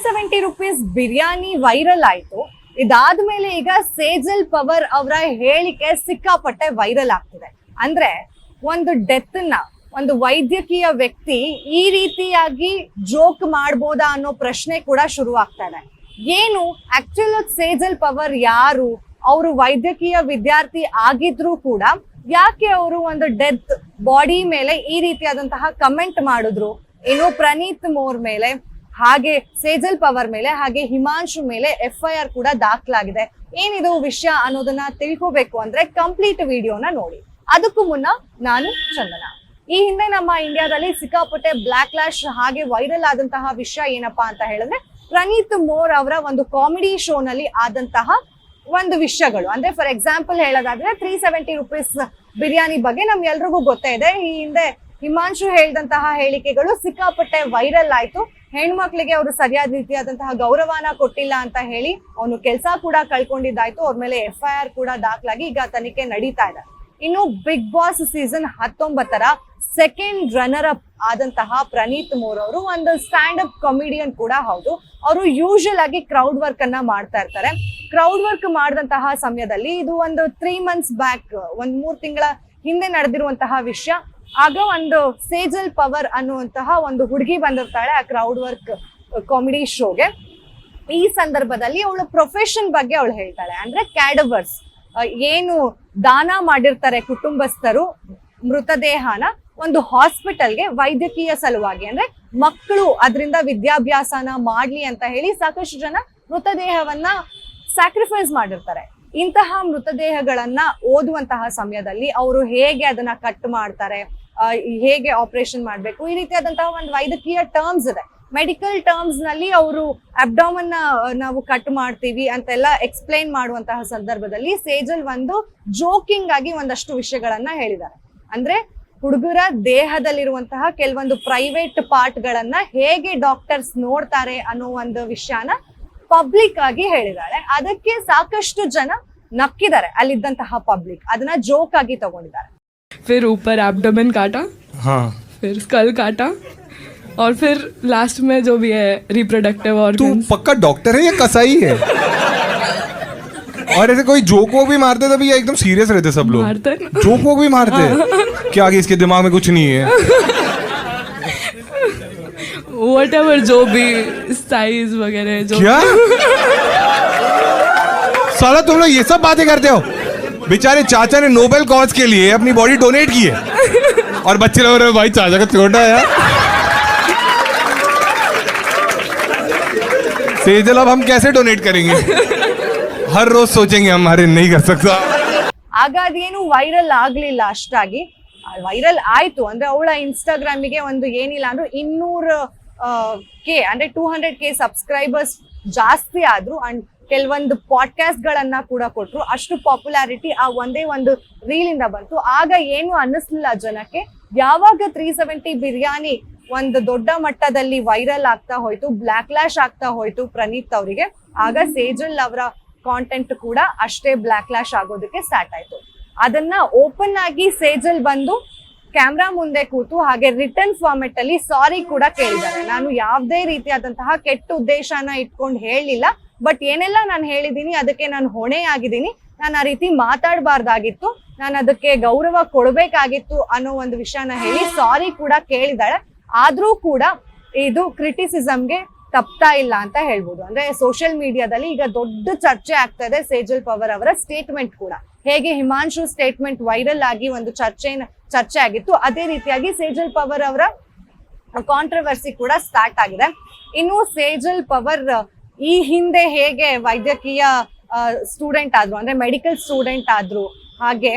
₹370 biryani viral ಆಯ್ತು. ಇದಾದ್ಮೇಲೆ ಈಗ ಸೇಜಲ್ ಪವರ್ ಅವರ ಹೇಳಿಕೆ ಸಿಕ್ಕಾಪಟ್ಟೆ ವೈರಲ್ ಆಗ್ತಿದೆ. ಅಂದ್ರೆ ಒಂದು ಡೆತ್ ನ ಒಂದು ವೈದ್ಯಕೀಯ ವ್ಯಕ್ತಿ ಈ ರೀತಿಯಾಗಿ ಜೋಕ್ ಮಾಡ್ಬೋದಾ ಅನ್ನೋ ಪ್ರಶ್ನೆ ಕೂಡ ಶುರು ಆಗ್ತಾ ಇದೆ. ಏನು ಆಕ್ಚುಲ್ ಸೇಜಲ್ ಪವರ್ ಯಾರು? ಅವರು ವೈದ್ಯಕೀಯ ವಿದ್ಯಾರ್ಥಿ ಆಗಿದ್ರು ಕೂಡ ಯಾಕೆ ಅವರು ಒಂದು ಡೆತ್ ಬಾಡಿ ಮೇಲೆ ಈ ರೀತಿಯಾದಂತಹ ಕಮೆಂಟ್ ಮಾಡಿದ್ರು? ಇನ್ನು ಪ್ರಣೀತ್ ಮೋರ್ ಮೇಲೆ, ಹಾಗೆ ಸೇಜಲ್ ಪವರ್ ಮೇಲೆ, ಹಾಗೆ ಹಿಮಾಂಶು ಮೇಲೆ FIR ಕೂಡ ದಾಖಲಾಗಿದೆ. ಏನಿದು ವಿಷಯ ಅನ್ನೋದನ್ನ ತಿಳ್ಕೋಬೇಕು ಅಂದ್ರೆ ಕಂಪ್ಲೀಟ್ ವಿಡಿಯೋನ ನೋಡಿ. ಅದಕ್ಕೂ ಮುನ್ನ ನಾನು ಚಂದನ. ಈ ಹಿಂದೆ ನಮ್ಮ ಇಂಡಿಯಾದಲ್ಲಿ ಸಿಕ್ಕಾಪಟ್ಟೆ ಬ್ಲಾಕ್ ಲ್ಯಾಶ್ ಹಾಗೆ ವೈರಲ್ ಆದಂತಹ ವಿಷಯ ಏನಪ್ಪಾ ಅಂತ ಹೇಳಿದ್ರೆ, ಪ್ರಣೀತ್ ಮೋರ್ ಅವರ ಒಂದು ಕಾಮಿಡಿ ಶೋ ನಲ್ಲಿ ಆದಂತಹ ಒಂದು ವಿಷಯಗಳು. ಅಂದ್ರೆ ಫಾರ್ ಎಕ್ಸಾಂಪಲ್ ಹೇಳೋದಾದ್ರೆ ₹370 ಬಿರಿಯಾನಿ ಬಗ್ಗೆ ನಮ್ಗೆಲ್ರಿಗೂ ಗೊತ್ತೇ ಇದೆ. ಈ ಹಿಂದೆ ಹಿಮಾಂಶು ಹೇಳಿದಂತಹ ಹೇಳಿಕೆಗಳು ಸಿಕ್ಕಾಪಟ್ಟೆ ವೈರಲ್ ಆಯ್ತು. ಹೆಣ್ಮಕ್ಳಿಗೆ ಅವರು ಸರಿಯಾದ ರೀತಿಯಾದಂತಹ ಗೌರವನ ಕೊಟ್ಟಿಲ್ಲ ಅಂತ ಹೇಳಿ ಅವನು ಕೆಲಸ ಕೂಡ ಕಳ್ಕೊಂಡಿದ್ದಾಯ್ತು. ಅವ್ರ ಮೇಲೆ FIR ಕೂಡ ದಾಖಲಾಗಿ ಈಗ ತನಿಖೆ ನಡೀತಾ ಇದೆ. ಇನ್ನು big boss season 19 second runner up ಆದಂತಹ ಪ್ರಣೀತ್ ಮೋರ್ ಅವರು ಒಂದು ಸ್ಟ್ಯಾಂಡ್ ಅಪ್ ಕಾಮಿಡಿಯನ್ ಕೂಡ ಹೌದು. ಅವರು ಯೂಶುವಲ್ ಆಗಿ ಕ್ರೌಡ್ ವರ್ಕ್ ಅನ್ನ ಮಾಡ್ತಾ ಇರ್ತಾರೆ. ಕ್ರೌಡ್ ವರ್ಕ್ ಮಾಡಿದಂತಹ ಸಮಯದಲ್ಲಿ ಇದು ಒಂದು 3 months ಬ್ಯಾಕ್, 3 ತಿಂಗಳ ಹಿಂದೆ ನಡೆದಿರುವಂತಹ ವಿಷಯ. ಆಗ ಒಂದು ಸೇಜಲ್ ಪವರ್ ಅನ್ನುವಂತಹ ಒಂದು ಹುಡುಗಿ ಬಂದಿರ್ತಾಳೆ ಆ ಕ್ರೌಡ್ ವರ್ಕ್ ಕಾಮಿಡಿ ಶೋಗೆ. ಈ ಸಂದರ್ಭದಲ್ಲಿ ಅವಳು ಪ್ರೊಫೆಷನ್ ಬಗ್ಗೆ ಅವಳು ಹೇಳ್ತಾಳೆ. ಅಂದ್ರೆ ಕ್ಯಾಡವರ್ಸ್ ಏನು ದಾನ ಮಾಡಿರ್ತಾರೆ ಕುಟುಂಬಸ್ಥರು ಮೃತದೇಹನ ಒಂದು ಹಾಸ್ಪಿಟಲ್ಗೆ ವೈದ್ಯಕೀಯ ಸಲುವಾಗಿ, ಅಂದ್ರೆ ಮಕ್ಕಳು ಅದರಿಂದ ವಿದ್ಯಾಭ್ಯಾಸನ ಮಾಡ್ಲಿ ಅಂತ ಹೇಳಿ ಸಾಕಷ್ಟು ಜನ ಮೃತದೇಹವನ್ನ ಸ್ಯಾಕ್ರಿಫೈಸ್ ಮಾಡಿರ್ತಾರೆ. ಇಂತಹ ಮೃತದೇಹಗಳನ್ನ ಓದುವಂತಹ ಸಮಯದಲ್ಲಿ ಅವರು ಹೇಗೆ ಅದನ್ನ ಕಟ್ ಮಾಡ್ತಾರೆ, ಹೇಗೆ ಆಪರೇಷನ್ ಮಾಡ್ಬೇಕು, ಈ ರೀತಿಯಾದಂತಹ ಒಂದು ವೈದ್ಯಕೀಯ ಟರ್ಮ್ಸ್ ಇದೆ. ಮೆಡಿಕಲ್ ಟರ್ಮ್ಸ್ ನಲ್ಲಿ ಅವರು ಅಬ್ಡಾಮನ್ ನಾವು ಕಟ್ ಮಾಡ್ತೀವಿ ಅಂತೆಲ್ಲ ಎಕ್ಸ್ಪ್ಲೈನ್ ಮಾಡುವಂತಹ ಸಂದರ್ಭದಲ್ಲಿ ಸೇಜಲ್ ಒಂದು ಜೋಕಿಂಗ್ ಆಗಿ ಒಂದಷ್ಟು ವಿಷಯಗಳನ್ನ ಹೇಳಿದ್ದಾರೆ. ಅಂದ್ರೆ ಹುಡುಗರ ದೇಹದಲ್ಲಿರುವಂತಹ ಕೆಲವೊಂದು ಪ್ರೈವೇಟ್ ಪಾರ್ಟ್ ಗಳನ್ನ ಹೇಗೆ ಡಾಕ್ಟರ್ಸ್ ನೋಡ್ತಾರೆ ಅನ್ನೋ ಒಂದು ವಿಷಯನ ಪಬ್ಲಿಕ್ ಆಗಿ ಹೇಳಿದಾಳೆ. ಅದಕ್ಕೆ ಸಾಕಷ್ಟು ಜನ ನಕ್ಕಿದ್ದಾರೆ. ಅಲ್ಲಿದ್ದಂತಹ ಪಬ್ಲಿಕ್ ಅದನ್ನ ಜೋಕ್ ಆಗಿ ತಗೊಂಡಿದ್ದಾರೆ. फिर ऊपर एब्डोमेन काटा, हाँ, फिर स्कल काटा और फिर लास्ट में जो भी है रिप्रोडक्टिव तू ऑर्गन्स। पक्का डॉक्टर है या कसाई है? और ऐसे कोई जोक वोक भी मारते तभी या एकदम सीरियस रहते सब लोग? मारते हैं ना। जोक वोक भी मारते हैं? क्या आगे इसके दिमाग में कुछ नहीं है? Whatever जो भी साइज वगैरह जो क्या साला तुम लोग ये सब बातें करते हो? बेचारे चाचा ने नोबेल कॉज के लिए अपनी बॉडी डोनेट की है और बच्चे लोग रहे भाई चाचा का छोटा है यार। सेजल अब हम कैसे डोनेट करेंगे? हर रोज सोचेंगे हम, अरे नहीं कर सकता. ಆಗ ಅದೇನು ವೈರಲ್ ಆಗ್ಲಿಲ್ಲ ಅಷ್ಟಾಗಿ. ವೈರಲ್ ಆಯ್ತು ಅಂದ್ರೆ ಅವಳ ಇನ್ಸ್ಟಾಗ್ರಾಮಿಗೆ ಒಂದು ಏನಿಲ್ಲ ಅಂದ್ರೆ 200K ಅಂದ್ರೆ 200K ಸಬ್ಸ್ಕ್ರೈಬರ್ಸ್ ಜಾಸ್ತಿ ಆದ್ರು. ಅಂಡ್ ಕೆಲವೊಂದು ಪಾಡ್ಕಾಸ್ಟ್ ಗಳನ್ನ ಕೂಡ ಕೊಟ್ರು. ಅಷ್ಟು ಪಾಪ್ಯುಲಾರಿಟಿ ಆ ಒಂದೇ ಒಂದು ರೀಲ್ ಇಂದ ಬಂತು. ಆಗ ಏನು ಅನ್ನಿಸ್ಲಿಲ್ಲ ಜನಕ್ಕೆ. ಯಾವಾಗ 370 ಬಿರಿಯಾನಿ ಒಂದು ದೊಡ್ಡ ಮಟ್ಟದಲ್ಲಿ ವೈರಲ್ ಆಗ್ತಾ ಹೋಯ್ತು, ಬ್ಲಾಕ್ ಲ್ಯಾಶ್ ಆಗ್ತಾ ಹೋಯ್ತು ಪ್ರಣೀತ್ ಅವರಿಗೆ, ಆಗ ಸೇಜಲ್ ಅವರ ಕಾಂಟೆಂಟ್ ಕೂಡ ಅಷ್ಟೇ ಬ್ಲಾಕ್ ಲ್ಯಾಶ್ ಆಗೋದಕ್ಕೆ ಸ್ಟಾರ್ಟ್ ಆಯ್ತು. ಅದನ್ನ ಓಪನ್ ಆಗಿ ಸೇಜಲ್ ಬಂದು ಕ್ಯಾಮ್ರಾ ಮುಂದೆ ಕೂತು ಹಾಗೆ ರಿಟರ್ನ್ ಫಾರ್ಮೆಟ್ ಅಲ್ಲಿ ಸಾರಿ ಕೂಡ ಕೇಳಿದ್ದಾರೆ. ನಾನು ಯಾವುದೇ ರೀತಿಯಾದಂತಹ ಕೆಟ್ಟ ಉದ್ದೇಶನ ಇಟ್ಕೊಂಡು ಹೇಳಿಲ್ಲ, ಬಟ್ ಏನೆಲ್ಲ ನಾನು ಹೇಳಿದೀನಿ ಅದಕ್ಕೆ ನಾನು ಹೊಣೆ ಆಗಿದ್ದೀನಿ. ನಾನು ಆ ರೀತಿ ಮಾತಾಡಬಾರ್ದಾಗಿತ್ತು, ನಾನು ಅದಕ್ಕೆ ಗೌರವ ಕೊಡಬೇಕಾಗಿತ್ತು ಅನ್ನೋ ಒಂದು ವಿಷಯನ ಹೇಳಿ ಸಾರಿ ಕೂಡ ಕೇಳಿದಾಳೆ. ಆದ್ರೂ ಕೂಡ ಇದು ಕ್ರಿಟಿಸಿಸಮ್ಗೆ ತಪ್ತಾ ಇಲ್ಲ ಅಂತ ಹೇಳ್ಬೋದು. ಅಂದ್ರೆ ಸೋಷಿಯಲ್ ಮೀಡಿಯಾದಲ್ಲಿ ಈಗ ದೊಡ್ಡ ಚರ್ಚೆ ಆಗ್ತಾ ಇದೆ ಸೇಜಲ್ ಪವರ್ ಅವರ ಸ್ಟೇಟ್ಮೆಂಟ್ ಕೂಡ. ಹೇಗೆ ಹಿಮಾಂಶು ಸ್ಟೇಟ್ಮೆಂಟ್ ವೈರಲ್ ಆಗಿ ಒಂದು ಚರ್ಚೆ ಆಗಿತ್ತು, ಅದೇ ರೀತಿಯಾಗಿ ಸೇಜಲ್ ಪವರ್ ಅವರ ಕಾಂಟ್ರವರ್ಸಿ ಕೂಡ ಸ್ಟಾರ್ಟ್ ಆಗಿದೆ. ಇನ್ನು ಸೇಜಲ್ ಪವರ್ ಈ ಹಿಂದೆ ಹೇಗೆ ವೈದ್ಯಕೀಯ ಸ್ಟೂಡೆಂಟ್ ಆದ್ರು, ಅಂದ್ರೆ ಮೆಡಿಕಲ್ ಸ್ಟೂಡೆಂಟ್ ಆದ್ರು, ಹಾಗೆ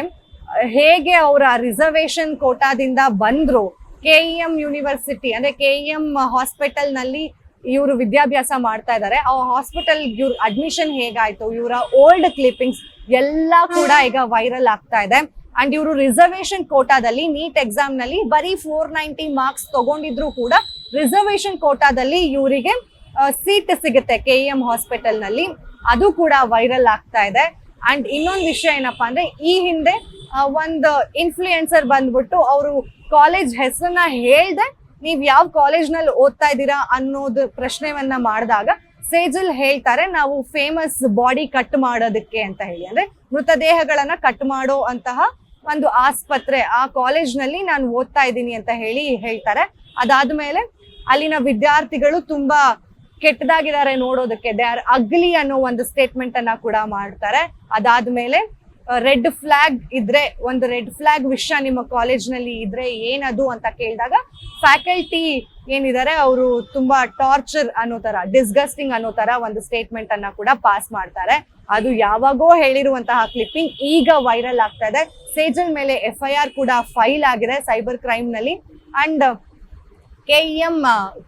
ಹೇಗೆ ಅವರ ರಿಸರ್ವೇಶನ್ ಕೋಟಾದಿಂದ ಬಂದ್ರು, KEM ಯೂನಿವರ್ಸಿಟಿ ಅಂದ್ರೆ KEM ಹಾಸ್ಪಿಟಲ್ ನಲ್ಲಿ ಇವರು ವಿದ್ಯಾಭ್ಯಾಸ ಮಾಡ್ತಾ ಇದ್ದಾರೆ. ಆ ಹಾಸ್ಪಿಟಲ್ ಇವ್ರ ಅಡ್ಮಿಷನ್ ಹೇಗಾಯ್ತು, ಇವರ ಓಲ್ಡ್ ಕ್ಲಿಪ್ಪಿಂಗ್ಸ್ ಎಲ್ಲ ಕೂಡ ಈಗ ವೈರಲ್ ಆಗ್ತಾ ಇದೆ. ಅಂಡ್ ಇವರು ರಿಸರ್ವೇಶನ್ ಕೋಟಾದಲ್ಲಿ ನೀಟ್ ಎಕ್ಸಾಮ್ ನಲ್ಲಿ ಬರೀ 490 ಮಾರ್ಕ್ಸ್ ತಗೊಂಡಿದ್ರು ಕೂಡ ರಿಸರ್ವೇಶನ್ ಕೋಟಾದಲ್ಲಿ ಇವರಿಗೆ ಸೀಟ್ ಸಿಗುತ್ತೆ KEM ಹಾಸ್ಪಿಟಲ್ ನಲ್ಲಿ. ಅದು ಕೂಡ ವೈರಲ್ ಆಗ್ತಾ ಇದೆ. ಅಂಡ್ ಇನ್ನೊಂದು ವಿಷಯ ಏನಪ್ಪಾ ಅಂದ್ರೆ, ಈ ಹಿಂದೆ ಒಂದು ಇನ್ಫ್ಲೂಯೆನ್ಸರ್ ಬಂದ್ಬಿಟ್ಟು ಅವರು ಕಾಲೇಜ್ ಹೆಸರನ್ನ ಹೇಳ್ದೆ ನೀವ್ ಯಾವ ಕಾಲೇಜ್ನಲ್ಲಿ ಓದ್ತಾ ಇದ್ದೀರಾ ಅನ್ನೋದು ಪ್ರಶ್ನೆವನ್ನ ಮಾಡಿದಾಗ ಸೇಜಲ್ ಹೇಳ್ತಾರೆ, ನಾವು ಫೇಮಸ್ ಬಾಡಿ ಕಟ್ ಮಾಡೋದಕ್ಕೆ ಅಂತ ಹೇಳಿ, ಅಂದ್ರೆ ಮೃತದೇಹಗಳನ್ನ ಕಟ್ ಮಾಡೋ ಅಂತಹ ಒಂದು ಆಸ್ಪತ್ರೆ, ಆ ಕಾಲೇಜ್ನಲ್ಲಿ ನಾನು ಓದ್ತಾ ಇದ್ದೀನಿ ಅಂತ ಹೇಳ್ತಾರೆ. ಅದಾದ್ಮೇಲೆ ಅಲ್ಲಿನ ವಿದ್ಯಾರ್ಥಿಗಳು ತುಂಬಾ ಕೆಟ್ಟದಾಗಿದ್ದಾರೆ ನೋಡೋದಕ್ಕೆ, ದೇ ಆರ್ ಅಗ್ಲಿ ಅನ್ನೋ ಒಂದು ಸ್ಟೇಟ್ಮೆಂಟ್ ಅನ್ನ ಕೂಡ ಮಾಡ್ತಾರೆ. ಅದಾದ್ಮೇಲೆ ರೆಡ್ ಫ್ಲಾಗ್ ಇದ್ರೆ, ಒಂದು ರೆಡ್ ಫ್ಲಾಗ್ ವಿಷಯ ನಿಮ್ಮ ಕಾಲೇಜ್ನಲ್ಲಿ ಇದ್ರೆ ಏನದು ಅಂತ ಕೇಳಿದಾಗ ಫ್ಯಾಕಲ್ಟಿ ಏನಿದ್ದಾರೆ ಅವರು ತುಂಬಾ ಟಾರ್ಚರ್ ಅನ್ನೋ ತರ, ಡಿಸ್ಗಸ್ಟಿಂಗ್ ಅನ್ನೋ ತರ ಒಂದು ಸ್ಟೇಟ್ಮೆಂಟ್ ಅನ್ನ ಕೂಡ ಪಾಸ್ ಮಾಡ್ತಾರೆ. ಅದು ಯಾವಾಗೋ ಹೇಳಿರುವಂತಹ ಕ್ಲಿಪ್ಪಿಂಗ್ ಈಗ ವೈರಲ್ ಆಗ್ತಾ ಇದೆ. ಸೇಜಲ್ ಮೇಲೆ FIR ಕೂಡ ಫೈಲ್ ಆಗಿದೆ ಸೈಬರ್ ಕ್ರೈಮ್ ನಲ್ಲಿ. ಅಂಡ್ KEM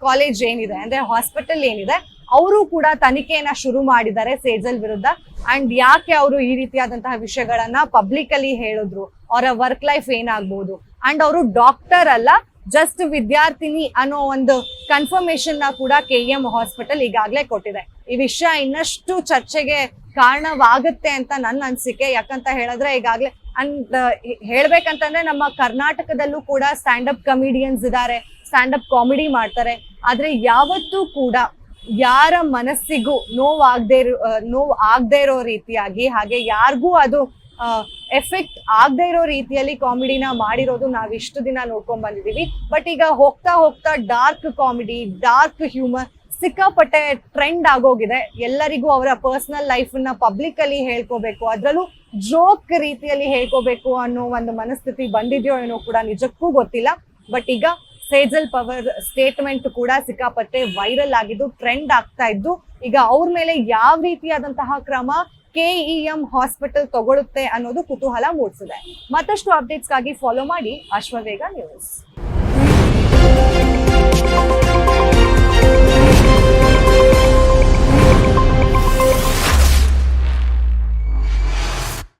ಕಾಲೇಜ್ ಏನಿದೆ, ಅಂದ್ರೆ ಹಾಸ್ಪಿಟಲ್ ಏನಿದೆ, ಅವರು ಕೂಡ ತನಿಖೆಯನ್ನ ಶುರು ಮಾಡಿದ್ದಾರೆ ಸೇಜಲ್ ವಿರುದ್ಧ. ಅಂಡ್ ಯಾಕೆ ಅವರು ಈ ರೀತಿಯಾದಂತಹ ವಿಷಯಗಳನ್ನ ಪಬ್ಲಿಕ್ ಅಲ್ಲಿ ಹೇಳಿದ್ರು, ಅವರ ವರ್ಕ್ ಲೈಫ್ ಏನಾಗ್ಬೋದು, ಅಂಡ್ ಅವರು ಡಾಕ್ಟರ್ ಅಲ್ಲ, ಜಸ್ಟ್ ವಿದ್ಯಾರ್ಥಿನಿ ಅನ್ನೋ ಒಂದು ಕನ್ಫರ್ಮೇಶನ್ ನ ಕೂಡ KEM ಹಾಸ್ಪಿಟಲ್ ಈಗಾಗಲೇ ಕೊಟ್ಟಿದೆ. ಈ ವಿಷಯ ಇನ್ನಷ್ಟು ಚರ್ಚೆಗೆ ಕಾರಣವಾಗುತ್ತೆ ಅಂತ ನನ್ನ ಅನಿಸಿಕೆ. ಯಾಕಂತ ಹೇಳಿದ್ರೆ ಈಗಾಗಲೇ ಅಂಡ್ ಹೇಳ್ಬೇಕಂತಂದ್ರೆ ನಮ್ಮ ಕರ್ನಾಟಕದಲ್ಲೂ ಕೂಡ ಸ್ಟ್ಯಾಂಡ್ ಅಪ್ ಕಮಿಡಿಯನ್ಸ್ ಇದ್ದಾರೆ, ಸ್ಟ್ಯಾಂಡ್ ಅಪ್ ಕಾಮಿಡಿ ಮಾಡ್ತಾರೆ. ಆದ್ರೆ ಯಾವತ್ತೂ ಕೂಡ ಯಾರ ಮನಸ್ಸಿಗೂ ನೋವು ಆಗದೆ ಇರೋ ರೀತಿಯಾಗಿ, ಹಾಗೆ ಯಾರಿಗೂ ಅದು ಎಫೆಕ್ಟ್ ಆಗದೆ ಇರೋ ರೀತಿಯಲ್ಲಿ ಕಾಮಿಡಿನ ಮಾಡಿರೋದು ನಾವ್ ಇಷ್ಟು ದಿನ ನೋಡ್ಕೊಂಡ್ ಬಂದಿದೀವಿ. ಬಟ್ ಈಗ ಹೋಗ್ತಾ ಹೋಗ್ತಾ ಡಾರ್ಕ್ ಕಾಮಿಡಿ, ಡಾರ್ಕ್ ಹ್ಯೂಮರ್ ಸಿಕ್ಕಾಪಟ್ಟೆ ಟ್ರೆಂಡ್ ಆಗೋಗಿದೆ. ಎಲ್ಲರಿಗೂ ಅವರ ಪರ್ಸನಲ್ ಲೈಫ್ ನ ಪಬ್ಲಿಕ್ ಅಲ್ಲಿ ಹೇಳ್ಕೋಬೇಕು, ಅದ್ರಲ್ಲೂ ಜೋಕ್ ರೀತಿಯಲ್ಲಿ ಹೇಳ್ಕೋಬೇಕು ಅನ್ನೋ ಒಂದು ಮನಸ್ಥಿತಿ ಬಂದಿದೆಯೋ ಏನೋ ಕೂಡ ನಿಜಕ್ಕೂ ಗೊತ್ತಿಲ್ಲ. ಬಟ್ ಈಗ ಸೇಜಲ್ ಪವರ್ ಸ್ಟೇಟ್ಮೆಂಟ್ ಕೂಡ ಸಿಕ್ಕಾಪಟ್ಟೆ ವೈರಲ್ ಆಗಿದ್ದು, ಟ್ರೆಂಡ್ ಆಗ್ತಾ ಇದ್ದು, ಈಗ ಅವ್ರ ಮೇಲೆ ಯಾವ ರೀತಿಯಾದಂತಹ ಕ್ರಮ KEM ಹಾಸ್ಪಿಟಲ್ ತಗೊಳುತ್ತೆ ಅನ್ನೋದು ಕುತೂಹಲ ಮೂಡಿಸಿದೆ. ಮತ್ತಷ್ಟು ಅಪ್ಡೇಟ್ಸ್ಗಾಗಿ ಫಾಲೋ ಮಾಡಿ ಅಶ್ವವೇಗ ನ್ಯೂಸ್.